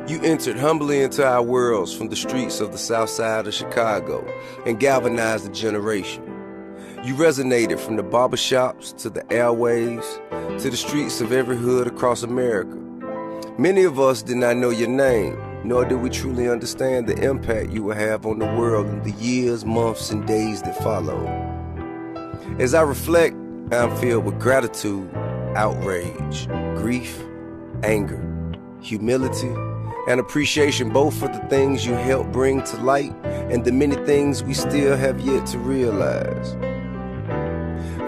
You entered humbly into our worlds from the streets of the south side of Chicago and galvanized a generation. You resonated from the barbershops to the airwaves to the streets of every hood across America. Many of us did not know your name, nor did we truly understand the impact you will have on the world in the years, months, and days that follow. As I reflect, I'm filled with gratitude, outrage, grief, anger, humility, and appreciation both for the things you helped bring to light and the many things we still have yet to realize.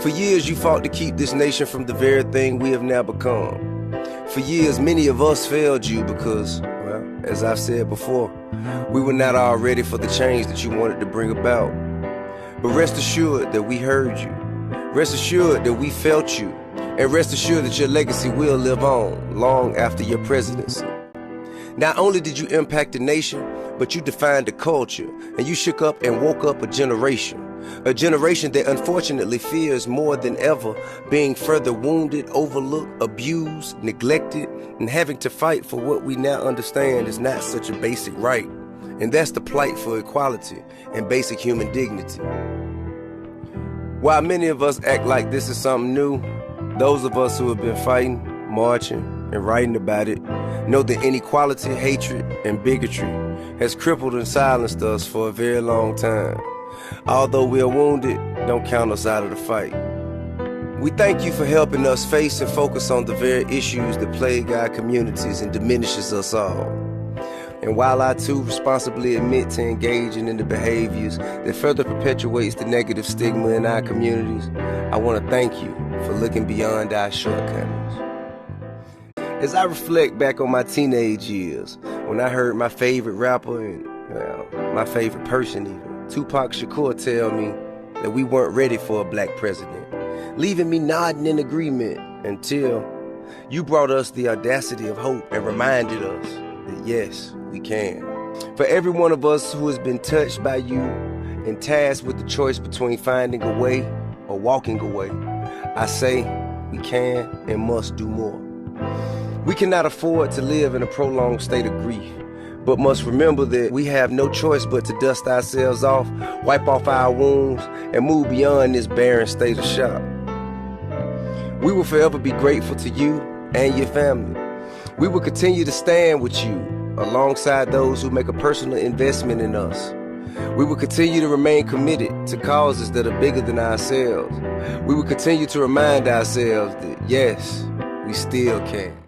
For years you fought to keep this nation from the very thing we have now become. For years many of us failed you because, well, as I've said before, we were not all ready for the change that you wanted to bring about. But rest assured that we heard you. Rest assured that we felt you. And rest assured that your legacy will live on long after your presidency. Not only did you impact the nation, but you defined the culture, and you shook up and woke up a generation that unfortunately fears more than ever being further wounded, overlooked, abused, neglected, and having to fight for what we now understand is not such a basic right, and that's the plight for equality and basic human dignity. While many of us act like this is something new, those of us who have been fighting, marching, and writing about it know that inequality, hatred, and bigotry has crippled and silenced us for a very long time. Although we are wounded, don't count us out of the fight. We thank you for helping us face and focus on the very issues that plague our communities and diminishes us all. And while I too responsibly admit to engaging in the behaviors that further perpetuates the negative stigma in our communities, I want to thank you for looking beyond our shortcomings. As I reflect back on my teenage years, when I heard my favorite rapper and, well, my favorite person even, Tupac Shakur, tell me that we weren't ready for a black president, leaving me nodding in agreement until you brought us the audacity of hope and reminded us that yes, we can. For every one of us who has been touched by you and tasked with the choice between finding a way or walking away, I say we can and must do more. We cannot afford to live in a prolonged state of grief, but must remember that we have no choice but to dust ourselves off, wipe off our wounds, and move beyond this barren state of shock. We will forever be grateful to you and your family. We will continue to stand with you alongside those who make a personal investment in us. We will continue to remain committed to causes that are bigger than ourselves. We will continue to remind ourselves that yes, we still can.